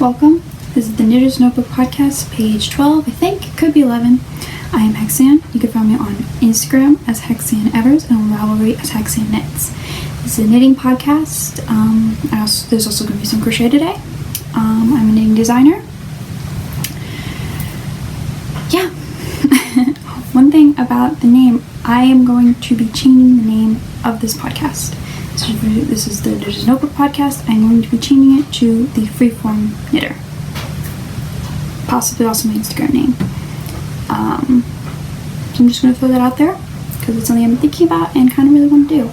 Welcome. This is the Knitter's Notebook Podcast, page 12, I think. It could be 11. I am Haxann. You can find me on Instagram as haxannknits and on Ravelry as haxannknits. This is a knitting podcast. There's also going to be some crochet today. I'm a knitting designer. Yeah. One thing about the name, I am going to be changing the name of this podcast. So this is the Knitter's Notebook Podcast. I'm going to be changing it to the Freeform Knitter. Possibly also my Instagram name. So I'm just going to throw that out there because it's something I'm thinking about and kind of really want to do.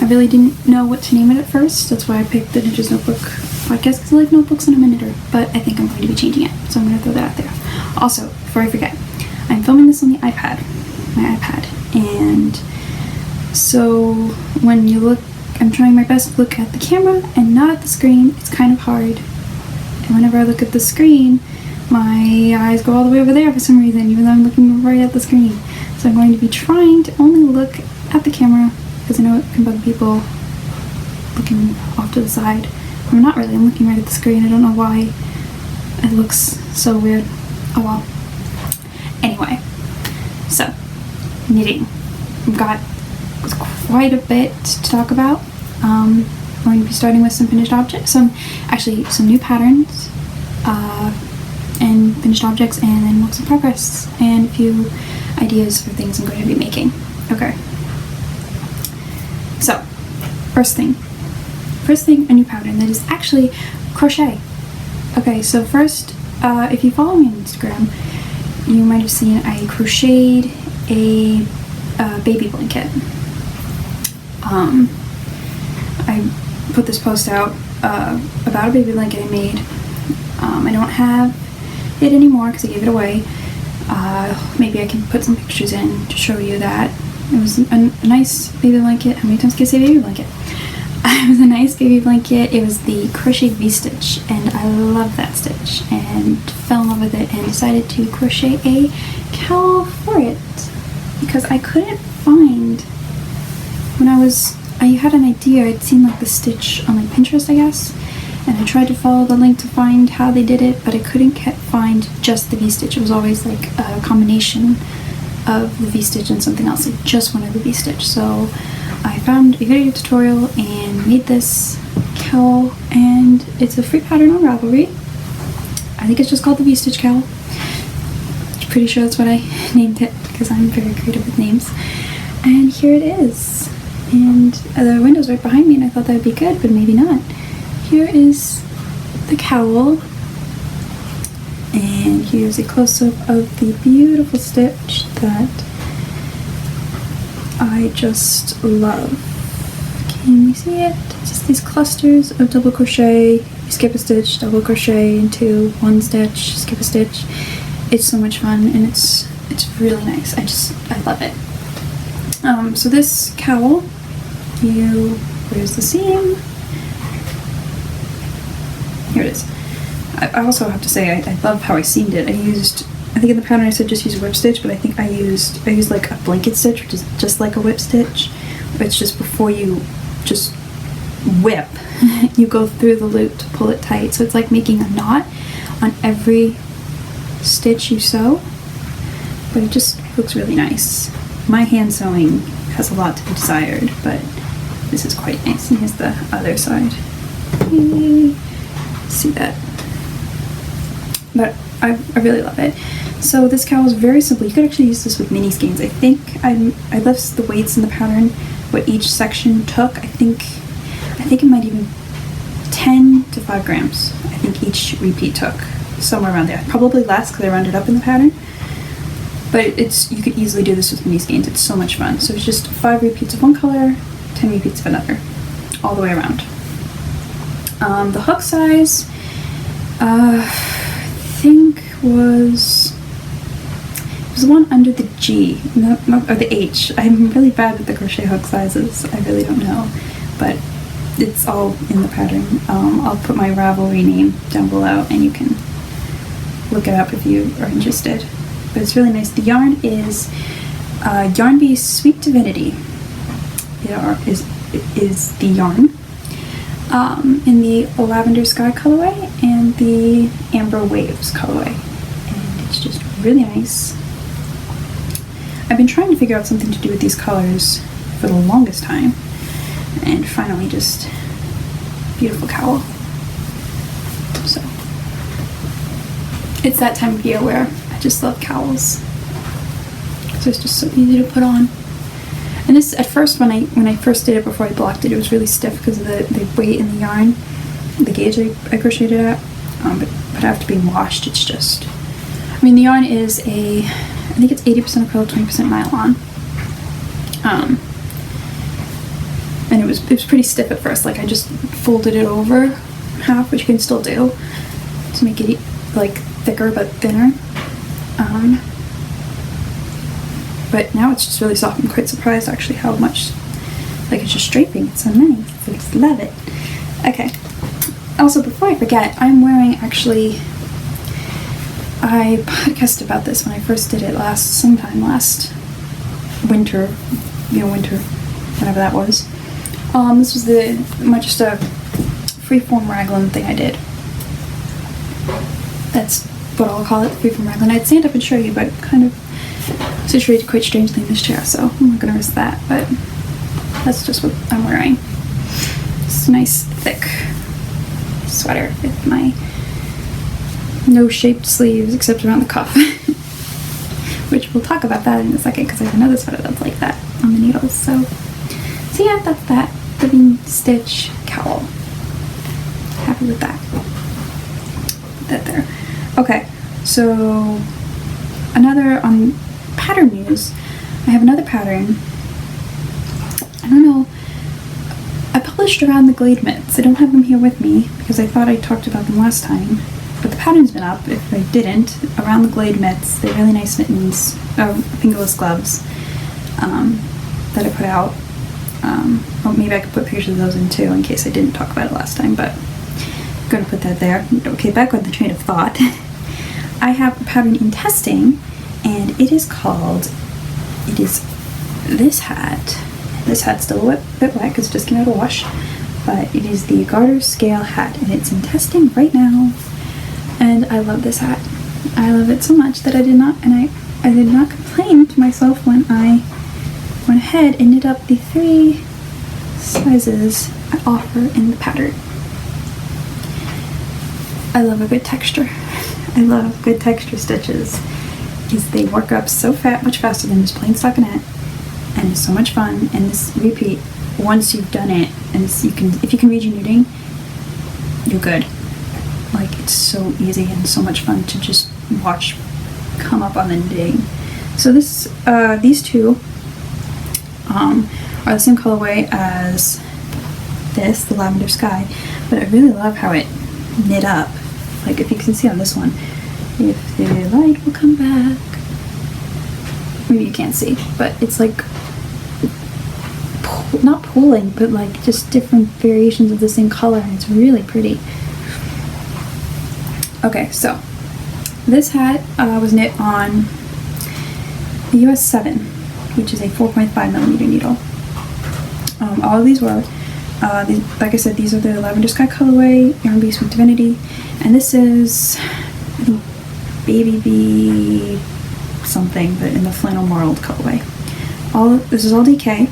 I really didn't know what to name it at first. That's why I picked the Knitter's Notebook Podcast because I like notebooks and I'm a knitter. But I think I'm going to be changing it. So I'm going to throw that out there. Also, before I forget, I'm filming this on the iPad. My iPad. And so when you look, I'm trying my best to look at the camera and not at the screen. It's kind of hard. And whenever I look at the screen, my eyes go all the way over there for some reason, even though I'm looking right at the screen. So I'm going to be trying to only look at the camera because I know it can bug people looking off to the side. I'm not really, I'm looking right at the screen. I don't know why it looks so weird. Oh well. Anyway, so knitting. We've got quite a bit to talk about. We're going to be starting with some finished objects, some new patterns, and finished objects, and then works in progress, and a few ideas for things I'm going to be making. Okay. So, first thing, a new pattern that is actually crochet. Okay, so first, if you follow me on Instagram, you might have seen I crocheted a baby blanket. I put this post out about a baby blanket I made. I don't have it anymore because I gave it away. Maybe I can put some pictures in to show you that. It was a nice baby blanket. How many times can I say baby blanket? It was a nice baby blanket. It was the crochet V-stitch, and I love that stitch and fell in love with it and decided to crochet a cowl for it because I couldn't find, I had an idea. I'd seen like the stitch on like Pinterest, I guess, and I tried to follow the link to find how they did it, but I couldn't find just the V-stitch. It was always like a combination of the V-stitch and something else. I just wanted the V-stitch, so I found a video tutorial and made this cowl, and it's a free pattern on Ravelry. I think it's just called the V-stitch cowl. I'm pretty sure that's what I named it because I'm very creative with names. And here it is. And the window's right behind me, and I thought that would be good, but maybe not. Here is the cowl, and here's a close-up of the beautiful stitch that I just love. Can you see it? Just these clusters of double crochet. You skip a stitch, double crochet into one stitch, skip a stitch. It's so much fun, and it's really nice. I love it. So this cowl, where's the seam? Here it is. I also have to say I love how I seamed it. I think in the pattern I said just use a whip stitch, but I think I used like a blanket stitch, which is just like a whip stitch, but it's just before you just whip, you go through the loop to pull it tight. So it's like making a knot on every stitch you sew, but it just looks really nice. My hand sewing has a lot to be desired, but this is quite nice. And here's the other side. See that? But I really love it. So this cowl is very simple. You could actually use this with mini skeins. I think I left the weights in the pattern, what each section took. I think it might even 10 to 5 grams. I think each repeat took somewhere around there. Probably less because I rounded up in the pattern. But you could easily do this with mini skeins. It's so much fun. So it's just 5 repeats of one color, 10 repeats of another, all the way around. The hook size, I think was the one under the G, or the H. I'm really bad with the crochet hook sizes. I really don't know, but it's all in the pattern. I'll put my Ravelry name down below, and you can look it up if you are interested. But it's really nice. The yarn is Yarn Bee's Sweet Divinity. It is the yarn. in the Lavender Sky colorway and the Amber Waves colorway, and it's just really nice. I've been trying to figure out something to do with these colors for the longest time, and finally just beautiful cowl. So it's that time of year where I just love cowls because it's just so easy to put on. And this, at first, when I first did it, before I blocked it, it was really stiff because of the weight in the yarn, the gauge I crocheted at. But after being washed, it's just, I mean, the yarn is I think it's 80% acrylic, 20% nylon. And it was pretty stiff at first. Like, I just folded it over half, which you can still do to make it like thicker but thinner. But now it's just really soft. I'm quite surprised actually how much, like, it's just draping. It's so nice. I just love it. Okay. Also, before I forget, I'm wearing, actually, I podcasted about this when I first did it sometime last winter, winter, whenever that was. This was just a freeform raglan thing I did. That's what I'll call it, freeform raglan. I'd stand up and show you, but kind of situated quite strangely in this chair, so I'm not gonna risk that, but that's just what I'm wearing. It's a nice thick sweater with my no shaped sleeves except around the cuff. Which we'll talk about that in a second because I have another sweater that's like that on the needles. So yeah, that's that living stitch cowl. Happy with that. Put that there. Okay, so another pattern news. I have another pattern. I don't know. I published around the Glade mitts. I don't have them here with me because I thought I talked about them last time. But the pattern's been up. If I didn't, around the Glade mitts, they're really nice mittens, fingerless gloves that I put out. Well, maybe I could put pictures of those in too in case I didn't talk about it last time, but I'm going to put that there. Okay, back on the train of thought. I have a pattern in testing, and it is this hat. This hat's still a bit wet because it just came out of wash, but it is the Garter Scale Hat, and it's in testing right now. And I love this hat. I love it so much that I did not complain to myself when I went ahead and knit up the 3 sizes I offer in the pattern. I love a good texture. I love good texture stitches because they work up so much faster than just plain stockinette, and it's so much fun. And this repeat, once you've done it, and if you can read your knitting, you're good. Like, it's so easy and so much fun to just watch come up on the knitting. So these two are the same colorway as the Lavender Sky, but I really love how it knit up. Like, if you can see on this one, if the light will come back, maybe you can't see, but it's like not pooling, but like just different variations of the same color, and it's really pretty. Okay, so this hat was knit on the US 7, which is a 4.5mm needle. All of these were, like I said, these are the Lavender Sky colorway, Yarn Bee Sweet Divinity, and this is, I think, Baby Bee something, but in the Flannel Marled colorway. This is all DK.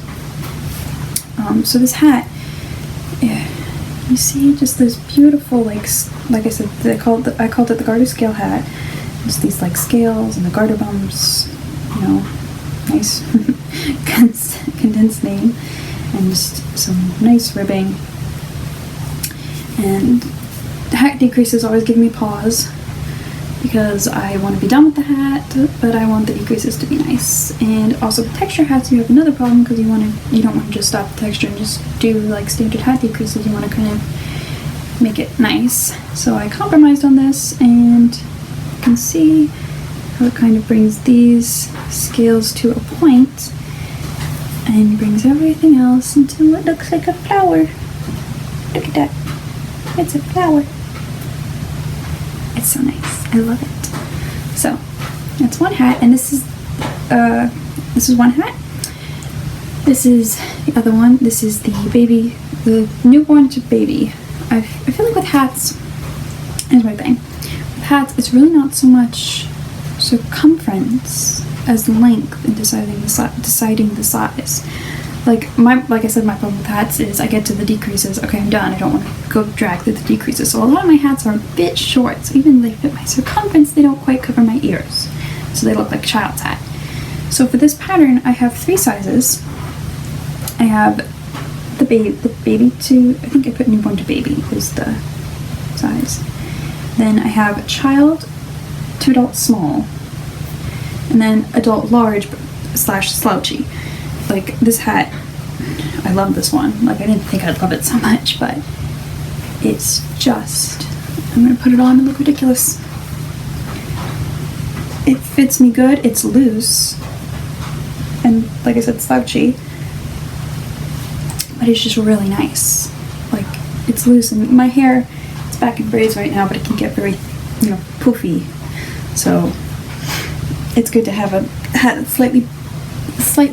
So this hat, you see just this beautiful, like I said, I called it the Garter Scale Hat. Just these like scales and the garter bumps, nice condensed name, and just some nice ribbing. And the hat decreases always give me pause because I want to be done with the hat, but I want the decreases to be nice. And also with texture hats, you have another problem because you don't want to just stop the texture and just do like standard hat decreases. You want to kind of make it nice. So I compromised on this, and you can see how it kind of brings these scales to a point and brings everything else into what looks like a flower. Look at that. It's a flower. It's so nice. I love it. So that's one hat, and this is one hat. This is the other one. This is the the newborn to baby. I feel like with hats, here's my thing. With hats, it's really not so much circumference as length in deciding the size. Like I said, my problem with hats is I get to the decreases. Okay, I'm done. I don't want to go drag through the decreases. So a lot of my hats are a bit short. So even if they fit my circumference, they don't quite cover my ears. So they look like a child's hat. So for this pattern, I have 3 sizes. I have the baby to, I think I put newborn to baby is the size. Then I have child to adult small. And then adult large / slouchy. Like this hat, I love this one. Like I didn't think I'd love it so much, but it's just, I'm gonna put it on and look ridiculous. It fits me good, it's loose, and like I said, slouchy, but it's just really nice. Like it's loose, and my hair, it's back in braids right now, but it can get very, poofy. So it's good to have a hat that's slightly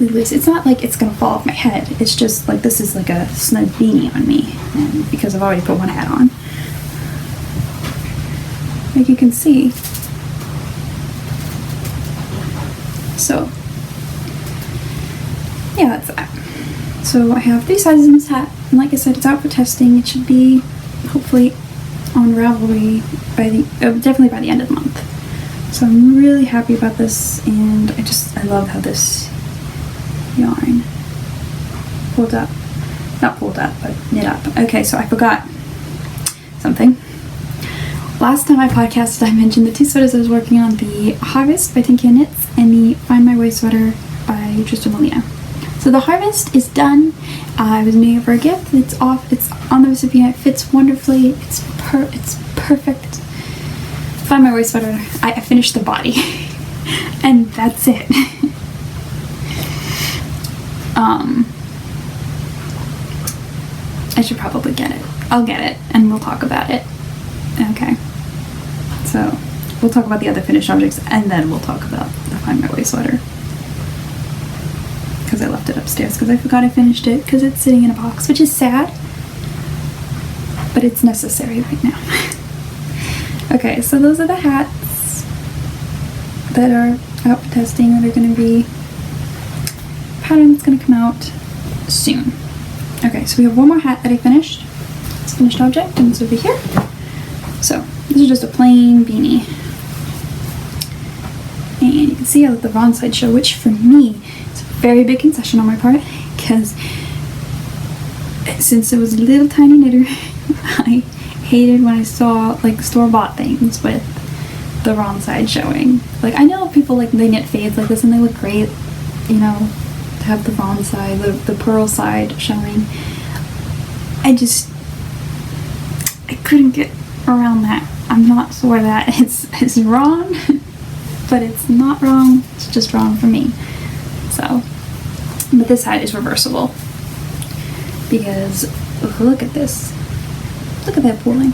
loose. It's not like it's gonna fall off my head. It's just like this is like a snug beanie on me, and because I've already put one hat on. Like you can see. So yeah, that's that. So I have 3 sizes in this hat, and like I said, it's out for testing. It should be hopefully on Ravelry by definitely by the end of the month. So I'm really happy about this, and I love how this yarn pulled up, not pulled up, but knit up. Okay, so I forgot something. Last time I podcasted, I mentioned the 2 sweaters I was working on, the Harvest by Haxannknits and the Find My Way sweater by Tristan Molina. So the Harvest is done. I was making it for a gift. It's off. It's on the recipe. It fits wonderfully. It's perfect. Find My Way sweater. I finished the body, and that's it. I should probably get it. I'll get it, and we'll talk about it. Okay. So we'll talk about the other finished objects, and then we'll talk about the Find My Way sweater. Because I left it upstairs because I forgot I finished it because it's sitting in a box, which is sad, but it's necessary right now. Okay, so those are the hats that are out for testing that are going to be pattern that's going to come out soon. Okay, so we have one more hat that I finished. It's a finished object, and it's over here. So this is just a plain beanie, and you can see I let the wrong side show, which for me is a very big concession on my part, because since it was a little tiny knitter, I hated when I saw like store-bought things with the wrong side showing. Like I know people like they knit fades like this and they look great, to have the wrong side, the purl side showing. I couldn't get around that. I'm not sure that it's wrong, but it's not wrong. It's just wrong for me. So, but this hat is reversible because look at this. Look at that pulling.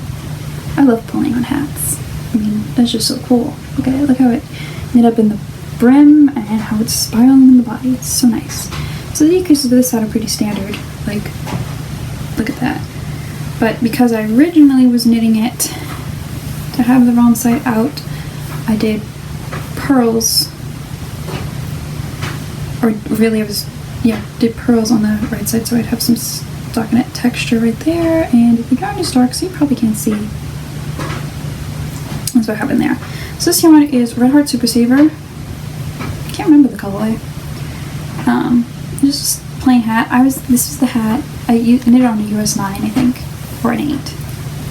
I love pulling on hats. I mean, that's just so cool. Look at it. Look how it knit up in the brim and how it's spiraling in the body. It's so nice. So the decreases of this hat are pretty standard. Like, look at that. But because I originally was knitting it to have the wrong side out, I did purls, or really did purls on the right side so I'd have some stockinette texture right there, and the yarn is dark so you probably can't see. That's what happened there. So this yarn is Red Heart Super Saver. I can't remember the colorway. Just plain hat. This was the hat. I knit it on a US 9, I think, or an 8.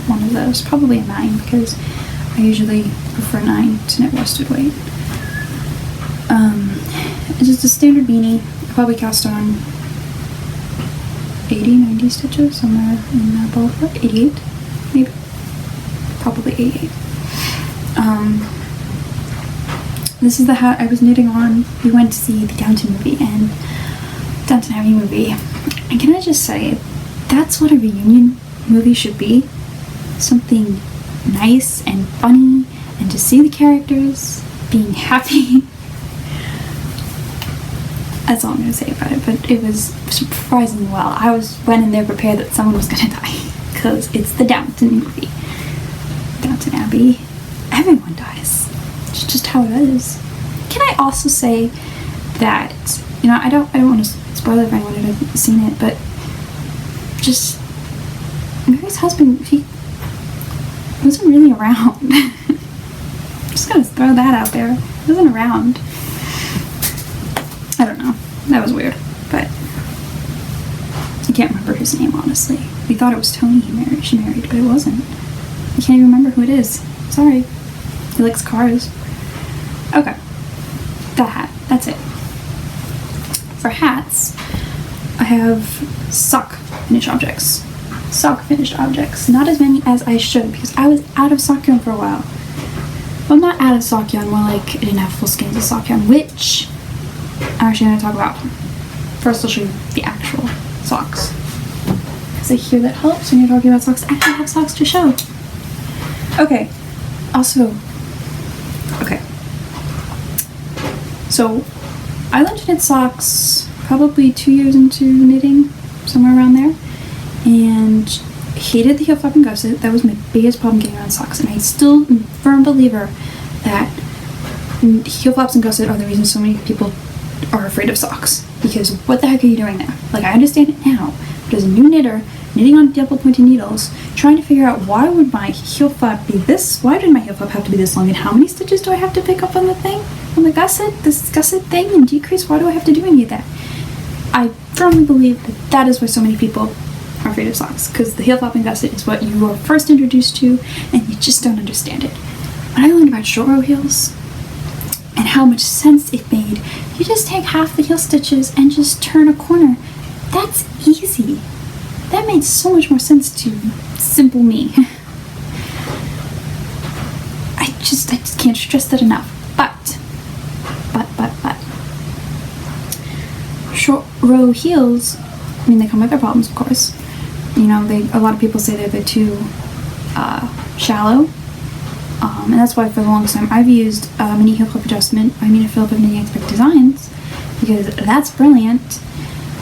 One of those. Probably a 9 because I usually prefer 9 to knit worsted weight. It's just a standard beanie. I probably cast on 80, 90 stitches, somewhere in that ballpark. 88, maybe. Probably 88. This is the hat I was knitting on. We went to see the Downton Abbey movie. And can I just say, that's what a reunion movie should be. Something nice and funny, and to see the characters being happy. That's all I'm gonna say about it, but it was surprisingly well. I went in there prepared that someone was gonna die, because it's the Downton movie. Downton Abbey, everyone dies. It's just how it is. Can I also say that, you know, I don't want to spoil it if anyone hasn't seen it, but just Mary's husband, he wasn't really around. Just gonna throw that out there. He wasn't around. I don't know. That was weird, but I can't remember his name, honestly. We thought it was Tony she married, but it wasn't. I can't even remember who it is. Sorry. He likes cars. Okay. The hat. That's it. For hats, I have sock finished objects. Sock finished objects. Not as many as I should, because I was out of sock yarn for a while. Well, not out of sock yarn, more like I didn't have full skeins of sock yarn, which I'm actually going to talk about. First, I'll show you the actual socks, because I hear that helps when you're talking about socks. I actually have socks to show. Okay. Also, okay. So, I learned to knit socks probably 2 years into knitting, somewhere around there, and hated the heel flap and gusset. That was my biggest problem getting around socks, and I still am a firm believer that heel flaps and gusset are the reason so many people are afraid of socks, because what the heck are you doing there? Like, I understand it now, but as a new knitter, knitting on double pointed needles, trying to figure out why would my heel flap be this, why did my heel flap have to be this long, and how many stitches do I have to pick up on the thing, on the gusset, this gusset thing, and decrease, why do I have to do any of that? I firmly believe that that is why so many people are afraid of socks, because the heel flap and gusset is what you were first introduced to, and you just don't understand it. When I learned about short row heels, and how much sense it made, you just take half the heel stitches and just turn a corner. That's easy. That made so much more sense to simple me. I just can't stress that enough. But. Short row heels, I mean, they come with their problems, of course. You know, a lot of people say they're too shallow. And that's why for the longest time I've used mini heel clip adjustment by Mina Phillip of Knitting Expert Designs, because that's brilliant.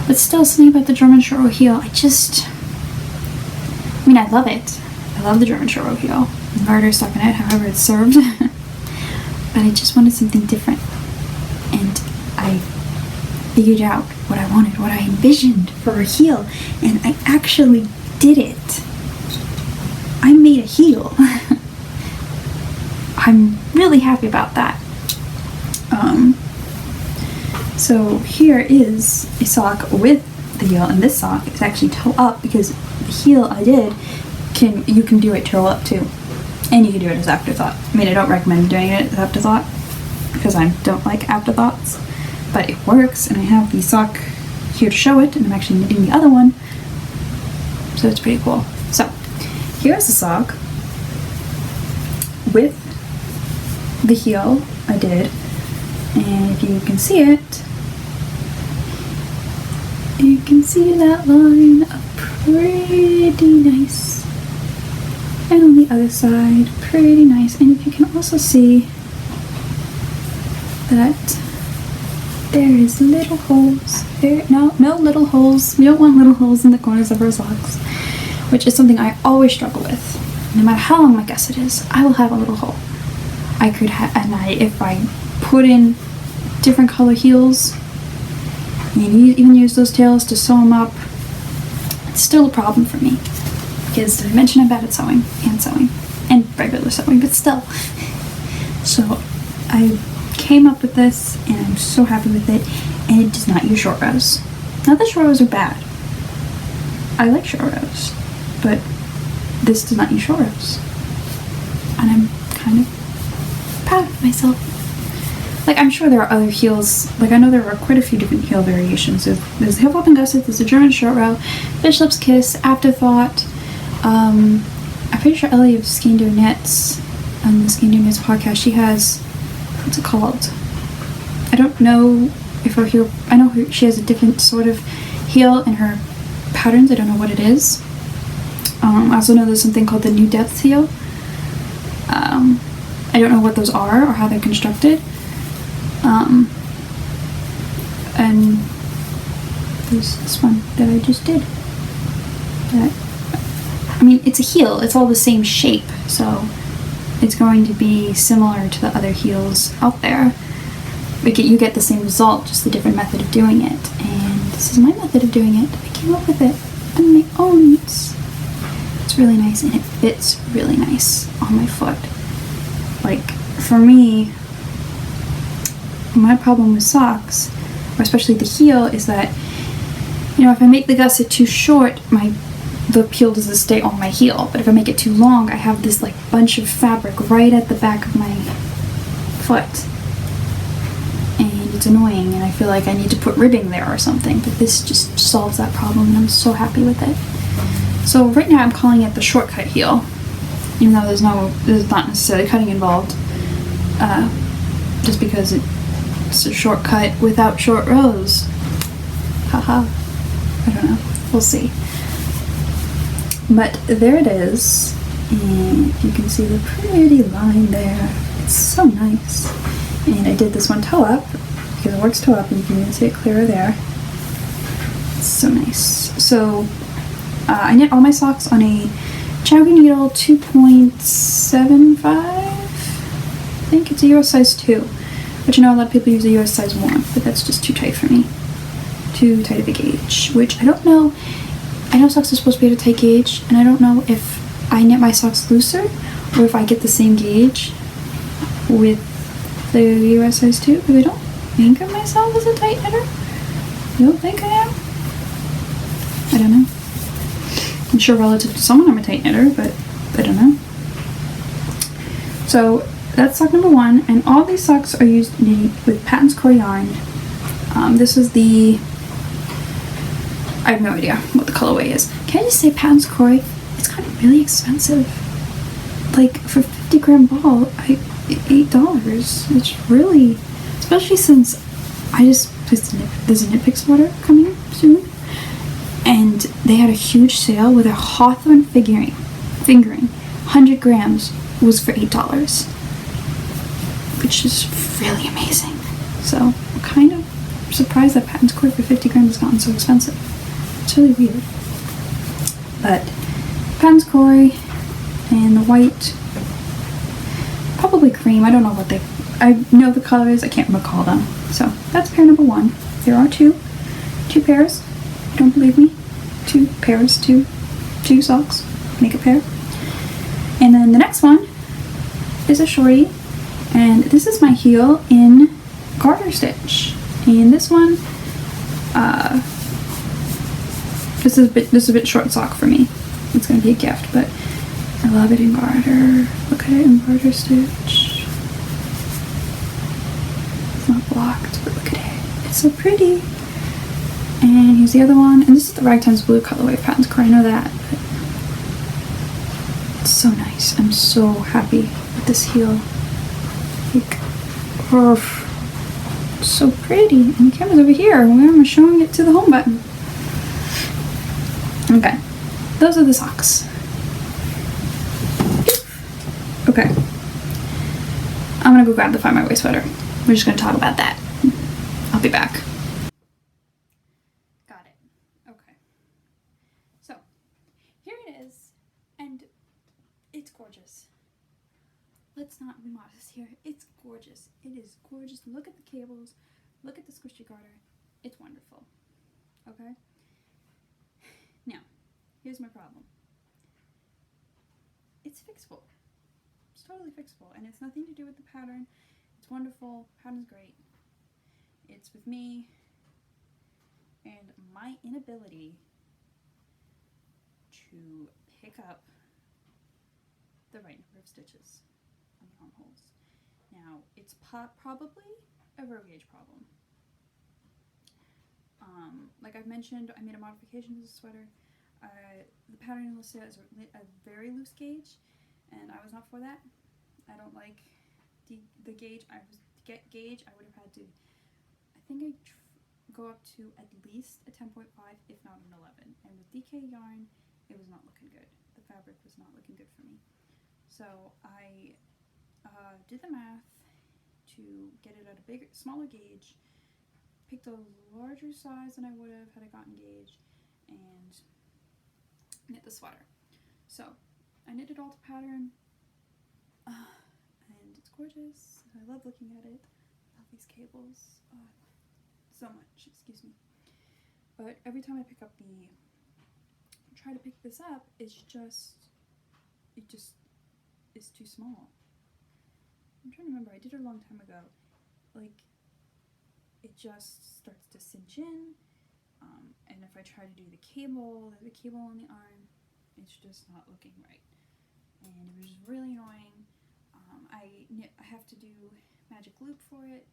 But still, something about the German short row heel, I mean, I love it. I love the German short row heel. The garter stockinette, however it's served. But I just wanted something different. And I figured out what I wanted, what I envisioned for a heel. And I actually did it. I made a heel. I'm really happy about that. So here is a sock with the heel, and this sock is actually toe up, because the heel I did, you can do it toe up too. And you can do it as afterthought. I mean, I don't recommend doing it as afterthought, because I don't like afterthoughts, but it works, and I have the sock here to show it, and I'm actually knitting the other one, so it's pretty cool. So, here's the sock with the heel I did, and if you can see it, you can see that line up pretty nice, and on the other side pretty nice. And if you can also see that there is little holes there. No little holes. We don't want little holes in the corners of our socks, which is something I always struggle with. No matter how long my gusset is, I will have a little hole. I could have, and if I put in different color heels and even use those tails to sew them up, it's still a problem for me, because did I mention I'm bad at sewing, hand sewing, and regular sewing, but still. So I came up with this, and I'm so happy with it, and it does not use short rows. Not that short rows are bad. I like short rows, but this does not use short rows, and I'm kind of proud of myself. Like, I'm sure there are other heels, like I know there are quite a few different heel variations. There's the heel flap and gusset, there's the German short row, Bishop's Kiss, Afterthought. I'm pretty sure Ellie of Skein-Do Knits, on the Skein-Do Knits podcast, she has, what's it called? I don't know if her heel, I know she has a different sort of heel in her patterns, I don't know what it is. I also know there's something called the New Depth heel. I don't know what those are or how they're constructed. And is this one that I just did. I mean, it's a heel, it's all the same shape, so it's going to be similar to the other heels out there. You get the same result, just a different method of doing it. And this is my method of doing it. I came up with it on my own. It's really nice, and it fits really nice on my foot. Like, for me, my problem with socks, or especially the heel, is that, you know, if I make the gusset too short, the heel doesn't stay on my heel. But if I make it too long, I have this like bunch of fabric right at the back of my foot. And it's annoying, and I feel like I need to put ribbing there or something, but this just solves that problem, and I'm so happy with it. So right now I'm calling it the shortcut heel, even though there's not necessarily cutting involved, just because it's a shortcut without short rows. Haha. I don't know. We'll see. But there it is, and you can see the pretty line there. It's so nice. And I did this one toe up, because it works toe up, and you can even see it clearer there. It's so nice. So I knit all my socks on a Chowgy needle 2.75. I think it's a US size 2, but you know a lot of people use a US size 1, but that's just too tight for me. Too tight of a gauge, which I don't know. I know socks are supposed to be at a tight gauge, and I don't know if I knit my socks looser or if I get the same gauge with the US size 2, because I don't think of myself as a tight knitter. You don't think I am? I don't know. I'm sure relative to someone I'm a tight knitter, but I don't know. So that's sock number 1, and all these socks are used knitting with Patton's Core yarn. This is the, I have no idea what the colorway is. Can I just say Patton's Core? It's kind of really expensive. Like for 50 gram ball, $8. It's really, especially since I just there's a Knit Picks order coming soon, and they had a huge sale with a Hawthorne fingering. 100 grams was for $8, which is really amazing. So I'm kind of surprised that Patton's Core for 50 grams has gotten so expensive. It's really weird. But Patton's Core and the white, probably cream. I don't know what I know the colors. I can't recall them. So that's pair number 1. There are two pairs. Don't believe me? 2 pairs, two socks make a pair. And then the next one is a shorty, and this is my heel in garter stitch. And this one, this is a bit short sock for me. It's gonna be a gift, but I love it in garter. Look at it in garter stitch. It's not blocked, but look at it. It's so pretty. And here's the other one, and this is the Ragtime's Blue colorway of Patton's Core. I know that, but it's so nice. I'm so happy with this heel. Like, oh, so pretty. And the camera's over here. I'm showing it to the home button. Okay, those are the socks. Okay, I'm gonna go grab the Find My Way sweater. We're just gonna talk about that. I'll be back. Got it. Okay. So, here it is, and it's gorgeous. Let's not be modest here. It's gorgeous. It is gorgeous. Look at the cables. Look at the squishy garter. It's wonderful. Okay? Now, here's my problem. It's fixable. It's totally fixable, and it's nothing to do with the pattern. It's wonderful. Pattern's great. It's with me and my inability to pick up the right number of stitches on the armholes. Now, it's probably a row gauge problem. Like I've mentioned, I made a modification to the sweater. The pattern listed as a very loose gauge, and I was not for that. I don't like the gauge. To get gauge, I would have had to, I think I go up to at least a 10.5, if not an 11. And with DK yarn, it was not looking good. The fabric was not looking good for me. So I did the math to get it at a smaller gauge, picked a larger size than I would have had I gotten engaged and knit the sweater. So I knitted all to pattern, and it's gorgeous. I love looking at it. I love these cables so much, excuse me. But every time I try to pick this up, it just is too small. I'm trying to remember, I did it a long time ago. Like, it just starts to cinch in, and if I try to do the cable on the arm, it's just not looking right. And it was just really annoying. I have to do magic loop for it.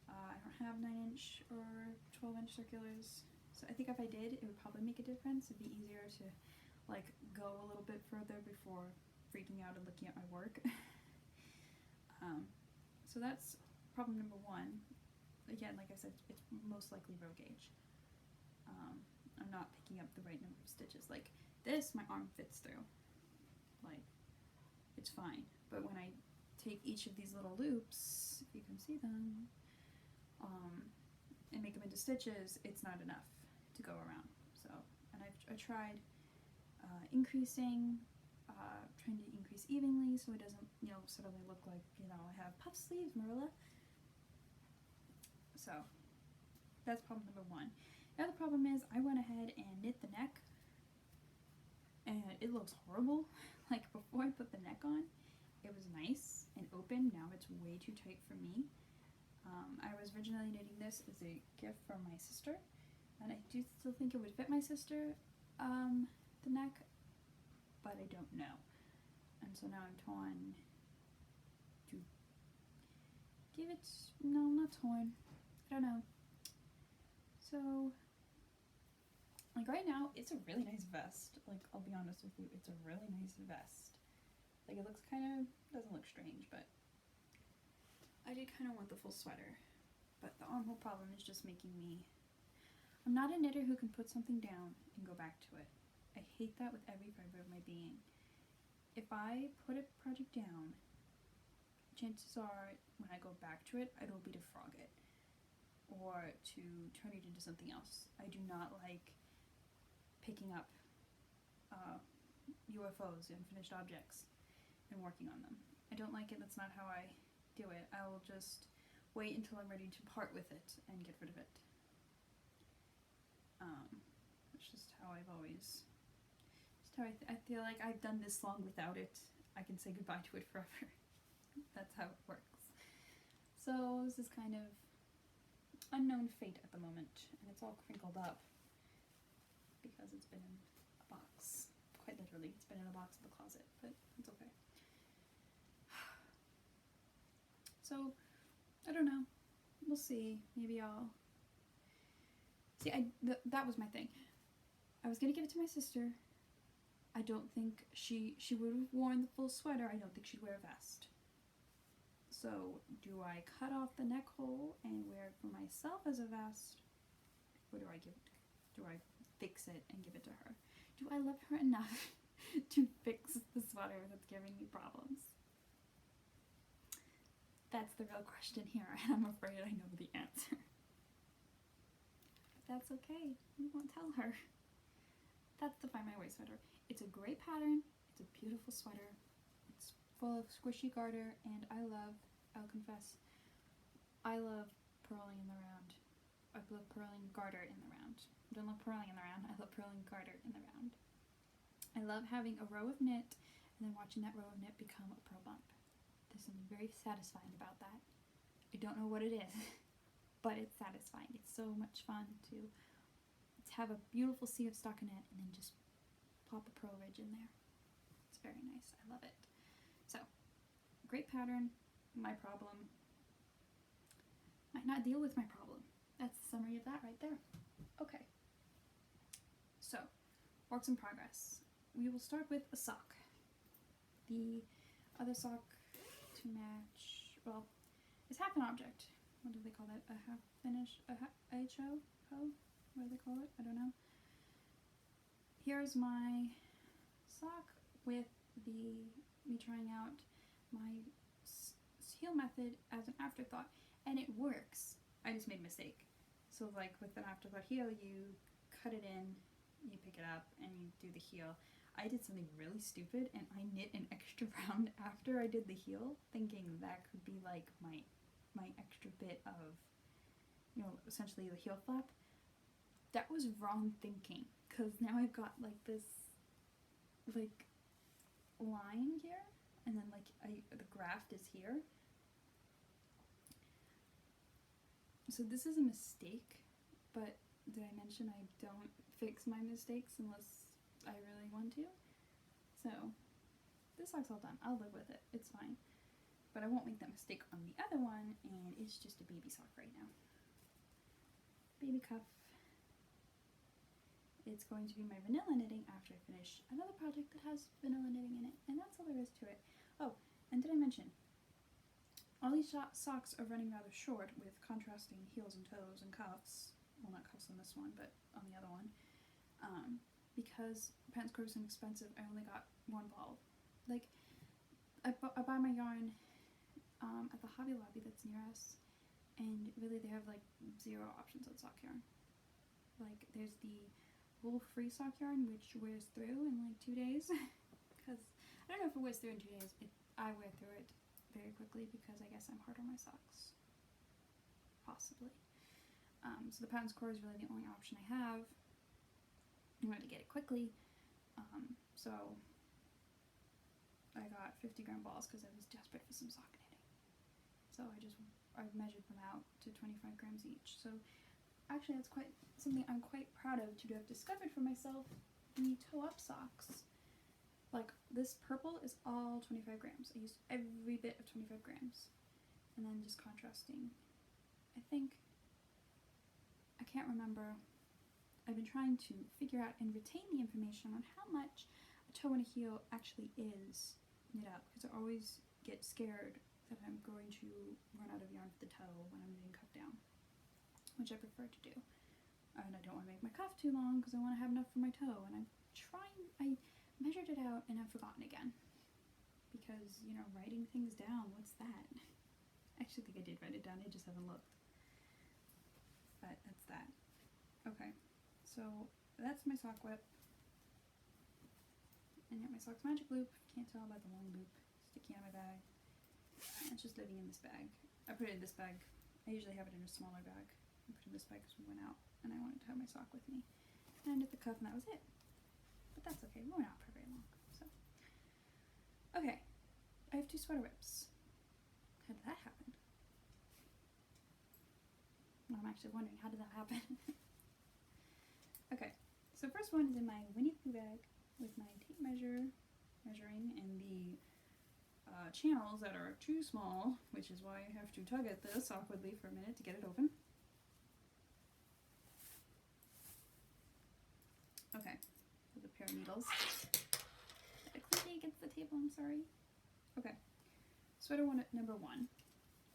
I don't have 9-inch or 12-inch circulars, so I think if I did, it would probably make a difference. It'd be easier to like go a little bit further before freaking out and looking at my work. So that's problem number one. Again, like I said, it's most likely row gauge. I'm not picking up the right number of stitches. Like this, my arm fits through. Like, it's fine. But when I take each of these little loops, if you can see them, and make them into stitches, it's not enough to go around. So, and I tried increasing, trying to increase evenly so it doesn't, suddenly look like, I have puff sleeves, Marilla. So, that's problem number one. The other problem is I went ahead and knit the neck, and it looks horrible. Like, before I put the neck on, it was nice and open. Now it's way too tight for me. I was originally knitting this as a gift from my sister, and I do still think it would fit my sister, the neck, but I don't know. And so now I'm torn to give it, no, not torn, I don't know. So, like right now, it's a really nice vest. Like, I'll be honest with you, it's a really nice vest. Like, it looks doesn't look strange, but I did kind of want the full sweater. But the armhole problem is just making me, I'm not a knitter who can put something down and go back to it. I hate that with every fiber of my being. If I put a project down, chances are when I go back to it, it'll be to frog it or to turn it into something else. I do not like picking up UFOs, unfinished objects, and working on them. I don't like it. That's not how I do it. I will just wait until I'm ready to part with it and get rid of it. It's just how I've always, just how I feel like I've done this long without it. I can say goodbye to it forever. That's how it works. So this is kind of unknown fate at the moment, and it's all crinkled up because it's been in a box. Quite literally, it's been in a box in the closet, but it's okay. So, I don't know. We'll see. Maybe I'll... See, that was my thing. I was gonna give it to my sister. I don't think she would have worn the full sweater. I don't think she'd wear a vest. So, do I cut off the neck hole and wear it for myself as a vest? Or do I give it to her? Do I fix it and give it to her? Do I love her enough to fix the sweater that's giving me problems? That's the real question here, and I'm afraid I know the answer. But that's okay. I won't tell her. That's the Find My Way sweater. It's a great pattern. It's a beautiful sweater. It's full of squishy garter, and I'll confess, I love purling in the round. I love purling garter in the round. I don't love purling in the round, I love purling garter in the round. I love having a row of knit and then watching that row of knit become a purl bump. There's something very satisfying about that. I don't know what it is, but it's satisfying. It's so much fun to have a beautiful sea of stockinette and then just pop a purl ridge in there. It's very nice. I love it. So, great pattern. My problem. Might not deal with my problem. That's the summary of that right there. Okay. So, works in progress. We will start with a sock. The other sock to match, well, it's half an object. What do they call that? A half finish? HO? What do they call it? I don't know. Here's my sock with me trying out my heel method as an afterthought, and it works. I just made a mistake. So like with an afterthought heel, you cut it in, you pick it up, and you do the heel. I did something really stupid, and I knit an extra round after I did the heel, thinking that could be like my extra bit of, you know, essentially the heel flap. That was wrong thinking, because now I've got like this like line here, and then like the graft is here. So this is a mistake, but did I mention I don't fix my mistakes unless I really want to? So this sock's all done. I'll live with it. It's fine. But I won't make that mistake on the other one, and it's just a baby sock right now. Baby cuff. It's going to be my vanilla knitting after I finish another project that has vanilla knitting in it, and that's all there is to it. Oh, and did I mention, all these socks are running rather short with contrasting heels and toes and cuffs. Well, not cuffs on this one, but on the other one. Because Pants Core is inexpensive, I only got one ball. Like, I buy my yarn at the Hobby Lobby that's near us, and really they have like 0 options on sock yarn. Like, there's the wool-free sock yarn, which wears through in like 2 days. Because, I don't know if it wears through in 2 days. I wear through it very quickly because I guess I'm hard on my socks. Possibly. So the Patterns Core is really the only option I have. I wanted to get it quickly. So I got 50-gram balls because I was desperate for some sock knitting. So I measured them out to 25 grams each. So actually that's quite something I'm quite proud of to have discovered for myself. The toe-up socks. Like, this purple is all 25 grams. I used every bit of 25 grams. And then just contrasting. I can't remember. I've been trying to figure out and retain the information on how much a toe and a heel actually is knit up, because I always get scared that I'm going to run out of yarn for the toe when I'm knitting cuff down, which I prefer to do. And I don't want to make my cuff too long because I want to have enough for my toe, and I measured it out and I've forgotten again. Because, you know, writing things down, what's that? I actually think I did write it down, I just haven't looked. But that's that. Okay, so that's my sock whip. And got my socks magic loop. Can't tell about the long loop sticking out of my bag. And it's just living in this bag. I put it in this bag. I usually have it in a smaller bag. I put it in this bag because we went out and I wanted to have my sock with me. And I knit the cuff and that was it. But that's okay, we went out for very long. So, okay, I have 2 sweater whips. How did that happen? Well, I'm actually wondering, how did that happen? Okay, so first one is in my Winnie the Pooh bag with my tape measuring and the channels that are too small, which is why I have to tug at this awkwardly for a minute to get it open. Okay, with a pair of needles. I clearly against the table, I'm sorry. Okay, sweater number 1,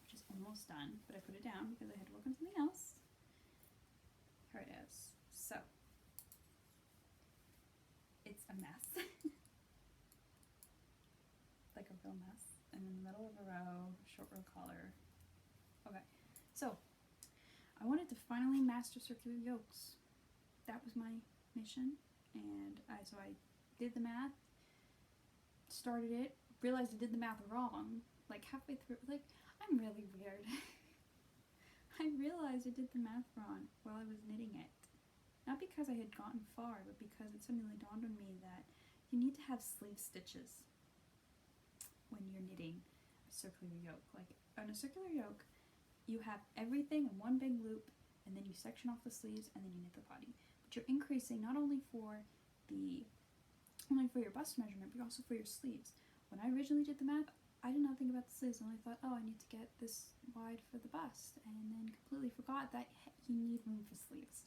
which is almost done, but I put it down because I had to work on something else. Here it is. So, it's a mess. Like a real mess. And in the middle of a row, short row collar. Okay, so I wanted to finally master circular yokes. That was my mission, and so I did the math, started it, realized I did the math wrong, like halfway through. Like, I'm really weird. I realized I did the math wrong while I was knitting it. Not because I had gotten far, but because it suddenly dawned on me that you need to have sleeve stitches when you're knitting a circular yoke. Like, on a circular yoke, you have everything in one big loop, and then you section off the sleeves, and then you knit the body. But you're increasing not only for your bust measurement, but also for your sleeves. When I originally did the math, I did not think about the sleeves. I only thought, oh, I need to get this wide for the bust, and then completely forgot that you need room for sleeves.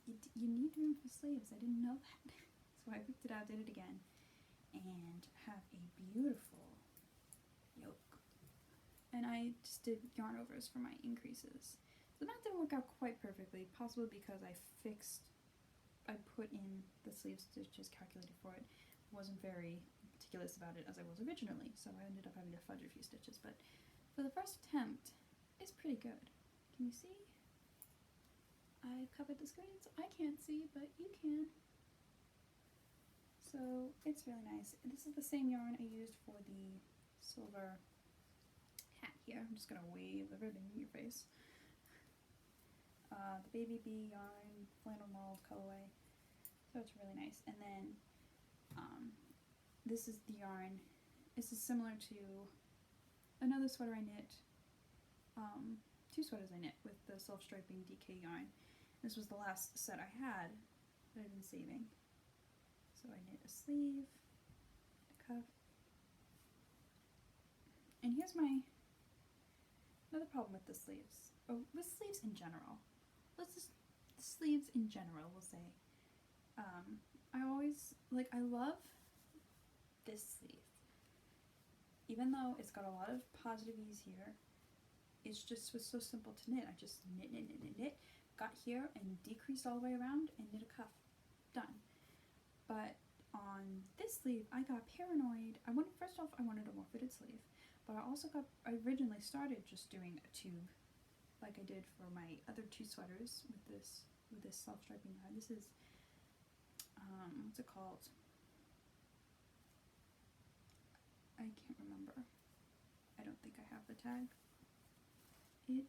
You need room for sleeves. I didn't know that. So I picked it out, did it again, and have a beautiful yoke. And I just did yarn overs for my increases. The math didn't work out quite perfectly, possibly because I put in the sleeve stitches calculated for it. Wasn't very meticulous about it as I was originally, so I ended up having to fudge a few stitches, but for the first attempt, it's pretty good. Can you see? I've covered the screen so I can't see, but you can. So it's really nice. This is the same yarn I used for the silver hat here. I'm just gonna wave the ribbon in your face. The Baby Bee yarn, flannel mold colorway. So it's really nice. And then this is the yarn. This is similar to another sweater I knit. 2 sweaters I knit with the self-striping DK yarn. This was the last set I had that I've been saving. So I knit a sleeve, a cuff. And here's my another problem with the sleeves. Or with sleeves in general. The sleeves in general, we'll say. I love this sleeve. Even though it's got a lot of positive ease here, it's just was so simple to knit. I just knit, got here and decreased all the way around and knit a cuff. Done. But on this sleeve, I got paranoid. First off, I wanted a more fitted sleeve, but I originally started just doing a tube, like I did for my other 2 sweaters with this self-striping yarn. This is, what's it called? I can't remember. I don't think I have the tag. It's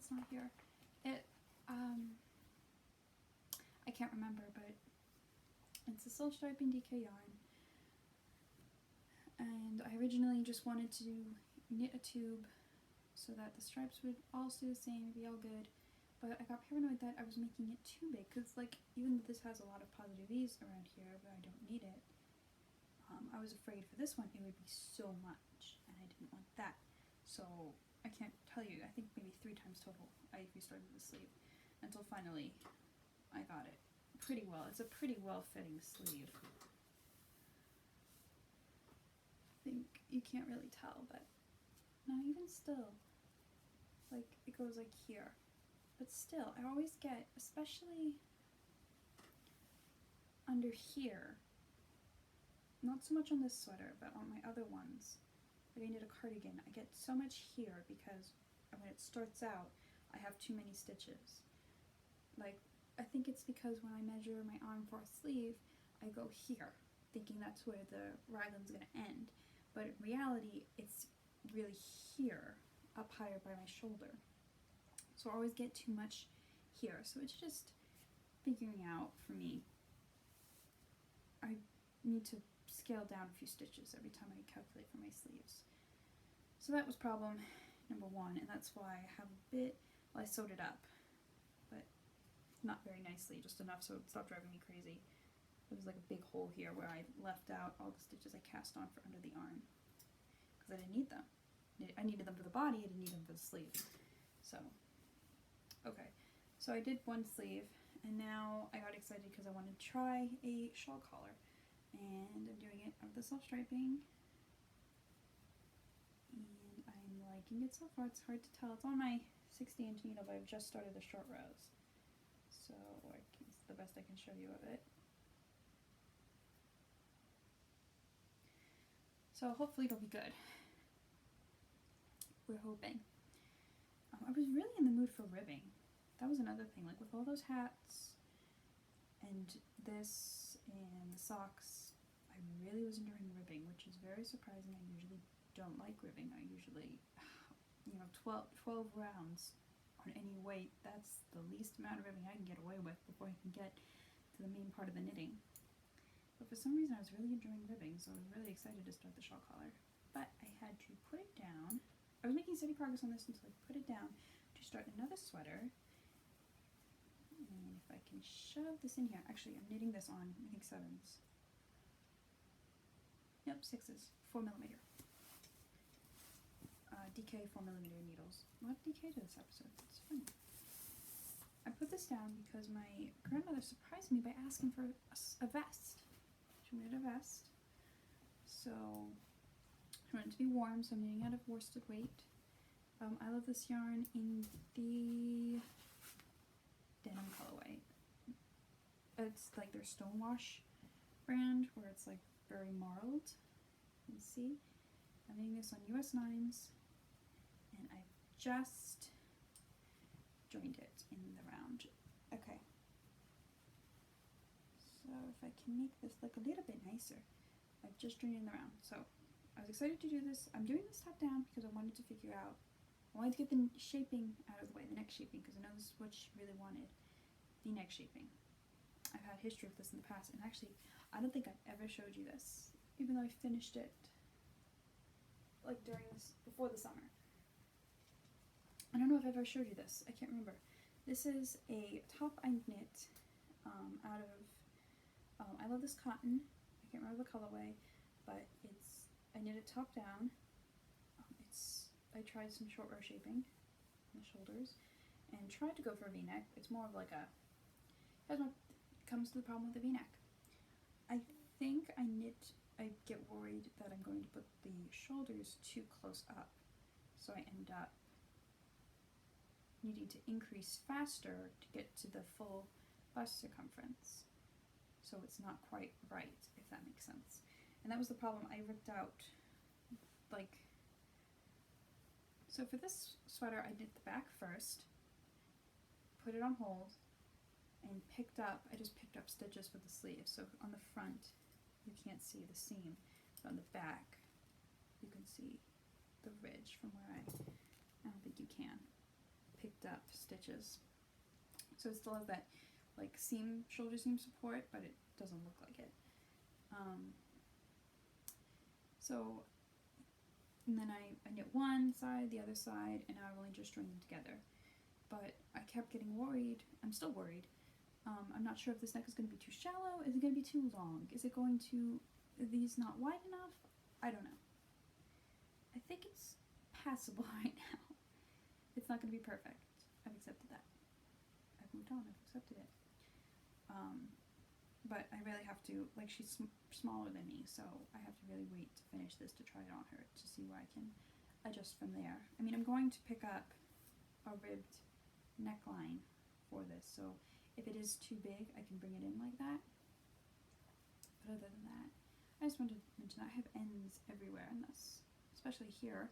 not here. I can't remember, but it's a self-striping DK yarn. And I originally just wanted to knit a tube so that the stripes would all stay the same, be all good. But I got paranoid that I was making it too big, because even though this has a lot of positive ease around here, but I don't need it, I was afraid for this one it would be so much, and I didn't want that. So I can't tell you, I think maybe 3 times total I restarted the sleeve, until finally I got it pretty well. It's a pretty well-fitting sleeve. I think you can't really tell, but no, even still, it goes here. But still, I always get, especially under here, not so much on this sweater, but on my other ones, I knit a cardigan, I get so much here because when it starts out, I have too many stitches. I think it's because when I measure my arm for a sleeve, I go here, thinking that's where the raglan's gonna end. But in reality, it's really here, up higher by my shoulder. So I always get too much here. So it's just figuring out for me. I need to scale down a few stitches every time I calculate for my sleeves. So that was problem number 1, and that's why I have a bit, I sewed it up, but not very nicely, just enough so it stopped driving me crazy. There was a big hole here where I left out all the stitches I cast on for under the arm, because I didn't need them. I needed them for the body, I didn't need them for the sleeve. So, okay. So I did 1 sleeve, and now I got excited because I wanted to try a shawl collar. And I'm doing it with the self-striping. And I'm liking it so far. It's hard to tell. It's on my 60-inch needle, but I've just started the short rows. So it's the best I can show you of it. So hopefully it'll be good. We're hoping. I was really in the mood for ribbing. That was another thing. With all those hats and this and the socks, I really was enjoying ribbing, which is very surprising. I usually don't like ribbing. I usually, 12 rounds on any weight, that's the least amount of ribbing I can get away with before I can get to the main part of the knitting. But for some reason I was really enjoying ribbing, so I was really excited to start the shawl collar. But I had to put it down. I was making steady progress on this until I put it down to start another sweater. And if I can shove this in here, actually I'm knitting this on, I think 7s. Yep, 6s, 4mm. DK 4mm needles. A lot of DK to this episode, it's funny. I put this down because my grandmother surprised me by asking for a vest. She wanted a vest. So I want it to be warm, so I'm knitting out of worsted weight. I love this yarn in the denim colorway. It's their Stonewash brand, where it's very marled. You can see. I'm knitting this on US 9s, and I've just joined it in the round. Okay. So if I can make this look a little bit nicer, I've just joined it in the round. So I was excited to do this. I'm doing this top down because I wanted to figure out, I wanted to get the shaping out of the way, the neck shaping, because I know this is what she really wanted, the neck shaping. I've had history of this in the past, and actually, I don't think I've ever showed you this, even though I finished it like before the summer. I don't know if I've ever showed you this. I can't remember. This is a top I knit out of, I love this cotton. I can't remember the colorway, but I knit it top down. I tried some short row shaping on the shoulders and tried to go for a V-neck. It's more of like comes to the problem with the V-neck. I think I get worried that I'm going to put the shoulders too close up, so I end up needing to increase faster to get to the full bust circumference. So it's not quite right, if that makes sense. And that was the problem. I ripped out, so for this sweater, I knit the back first, put it on hold, and I just picked up stitches for the sleeve. So on the front, you can't see the seam, but on the back, you can see the ridge from where I don't think you can. Picked up stitches. So it still has that shoulder seam support, but it doesn't look like it. And then I knit one side, the other side, and now I've only just joined them together. But I kept getting worried. I'm still worried. I'm not sure if this neck is going to be too shallow. Is it going to be too long? Are these not wide enough? I don't know. I think it's passable right now. It's not going to be perfect. I've accepted that. I've moved on. I've accepted it. But I really have to, she's smaller than me, so I have to really wait to finish this to try it on her to see where I can adjust from there. I mean, I'm going to pick up a ribbed neckline for this, so if it is too big, I can bring it in like that. But other than that, I just wanted to mention that I have ends everywhere in this, especially here,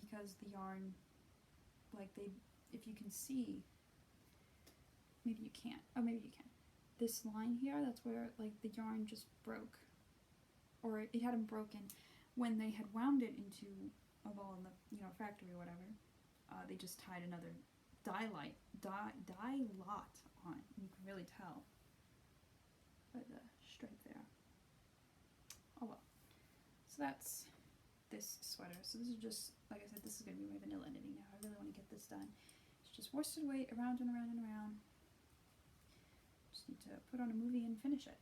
because the yarn, if you can see, maybe you can't. Oh, maybe you can. This line here, that's where the yarn just broke, or it hadn't broken when they had wound it into a ball in the factory or whatever. They just tied another dye lot on. You can really tell by the stripe there. Oh well. So that's this sweater. So this is just, like I said, this is going to be my vanilla knitting now. I really want to get this done. It's just worsted weight around and around and around. Just need to put on a movie and finish it.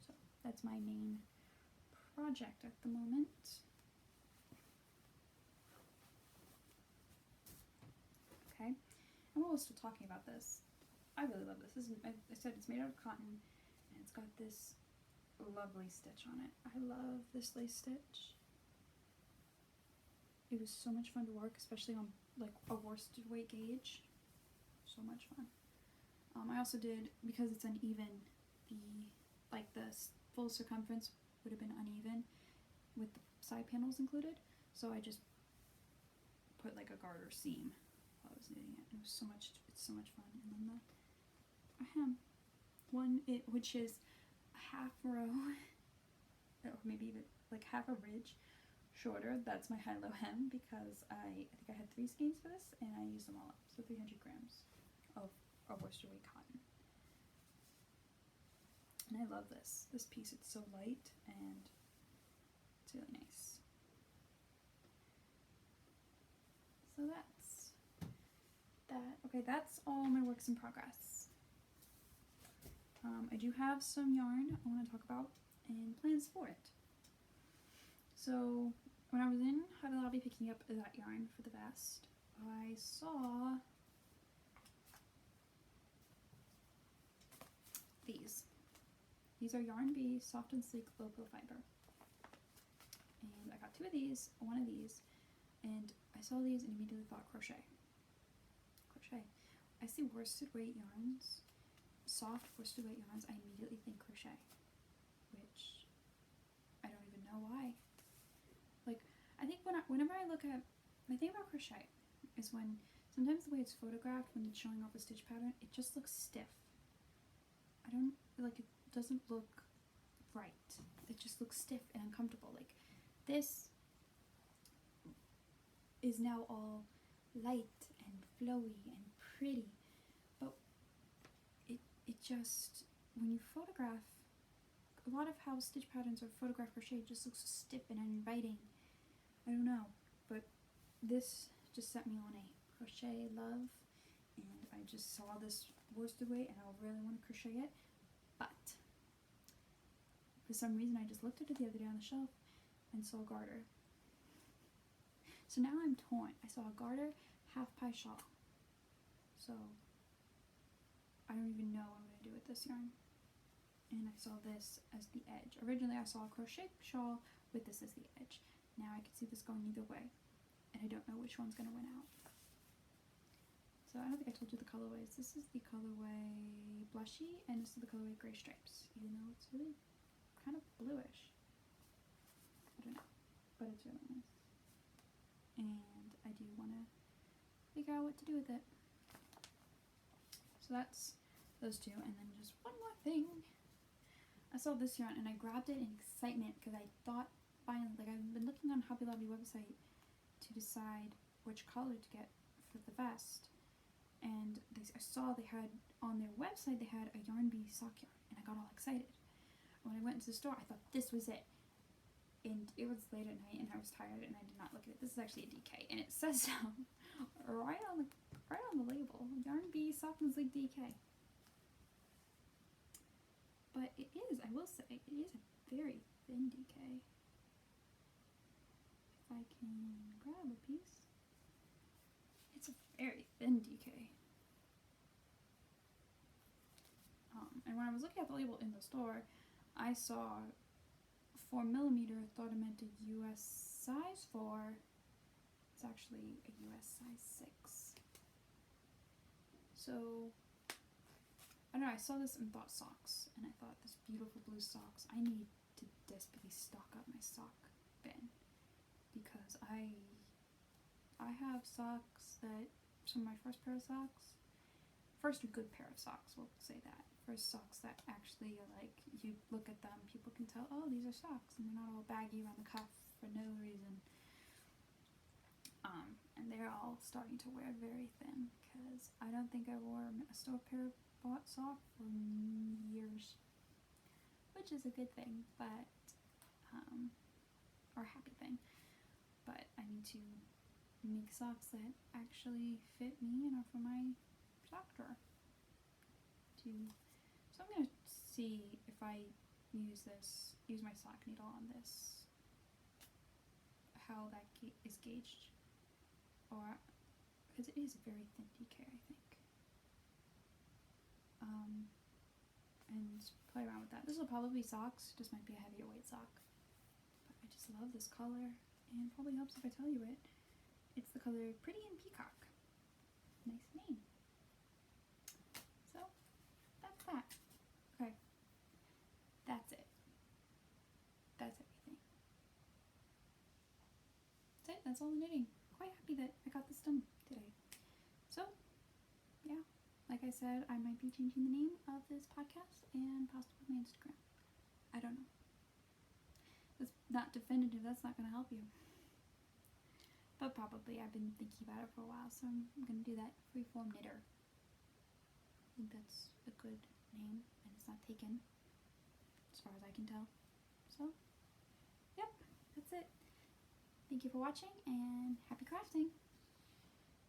So that's my main project at the moment. Okay, and while we're still talking about this, I really love this. I said it's made out of cotton, and it's got this lovely stitch on it. I love this lace stitch. It was so much fun to work, especially on a worsted weight gauge. So much fun. I also did, because it's uneven, the full circumference would have been uneven with the side panels included. So I just put a garter seam while I was knitting it. It's so much fun. And then the hem one, which is a half row, or maybe even half a ridge shorter. That's my high-low hem, because I think I had 3 skeins for this, and I used them all up. So 300 grams of worsted weight cotton. And I love this piece. It's so light and it's really nice. So that's that. Okay, that's all my works in progress. I do have some yarn I want to talk about and plans for it. So when I was in Hobby Lobby picking up that yarn for the vest, I saw these. These are Yarn Bee Soft and Sleek Low Pill Fiber. And I got 2 of these, 1 of these, and I saw these and immediately thought crochet. Crochet. I see worsted weight yarns, soft worsted weight yarns, I immediately think crochet, which I don't even know why. I think whenever I look at, my thing about crochet is when sometimes the way it's photographed when it's showing off a stitch pattern, it just looks stiff. I don't, like, it doesn't look right. It just looks stiff and uncomfortable. Like, this is now all light and flowy and pretty, but it just, when you photograph, a lot of how stitch patterns or photograph crochet just looks stiff and uninviting. I don't know, but this just set me on a crochet love, and I just saw this worsted weight and I really want to crochet it, but for some reason I just looked at it the other day on the shelf and saw garter. So now I'm torn. I saw a garter half pie shawl, so I don't even know what I'm going to do with this yarn. And I saw this as the edge. Originally I saw a crochet shawl with this as the edge. Now I can see this going either way, and I don't know which one's going to win out. So I don't think I told you the colorways. This is the colorway Blushy, and this is the colorway Gray Stripes, even though it's really kind of bluish. I don't know, but it's really nice. And I do want to figure out what to do with it. So that's those two, and then just one more thing. I saw this yarn and I grabbed it in excitement because I thought finally, like, I've been looking on Hobby Lobby website to decide which color to get for the vest, and I saw they had on their website, they had a Yarn Bee sock yarn, and I got all excited. When I went into the store, I thought this was it, and it was late at night and I was tired and I did not look at it. This is actually a DK, and it says so right on the label, Yarn Bee sock and sleek DK. But it is, I will say, it is a very thin DK. If I can grab a piece, it's a very thin DK. And when I was looking at the label in the store, I saw 4mm, thought it meant a US size 4. It's actually a US size 6. So, I don't know, I saw this and thought socks, and I thought this beautiful blue socks. I need to desperately stock up my sock bin, because I have socks that, some of my first pair of socks, first a good pair of socks, we'll say that. First socks that actually are like, you look at them, people can tell, oh, these are socks, and they're not all baggy around the cuff for no reason. And they're all starting to wear very thin, because I don't think I wore a store pair bought sock for years, which is a good thing, but or a happy thing, but I need to make socks that actually fit me and are for my sock drawer. So I'm gonna see if I use my sock needle on this, how that is gauged, or because it is a very thin DK, I think. And play around with that. This will probably be socks, just might be a heavier weight sock. But I just love this color, and probably helps if I tell you it. It's the color Pretty and Peacock. Nice name. So, that's that. Okay. That's it. That's everything. That's it. That's all the knitting. Quite happy that I got this done today. So, yeah. Like I said, I might be changing the name of this podcast and possibly my Instagram. I don't know. It's not definitive. That's not going to help you. But probably. I've been thinking about it for a while, so I'm going to do that. Freeform Knitter. I think that's a good name, and it's not taken, as far as I can tell. So, yep. That's it. Thank you for watching, and happy crafting!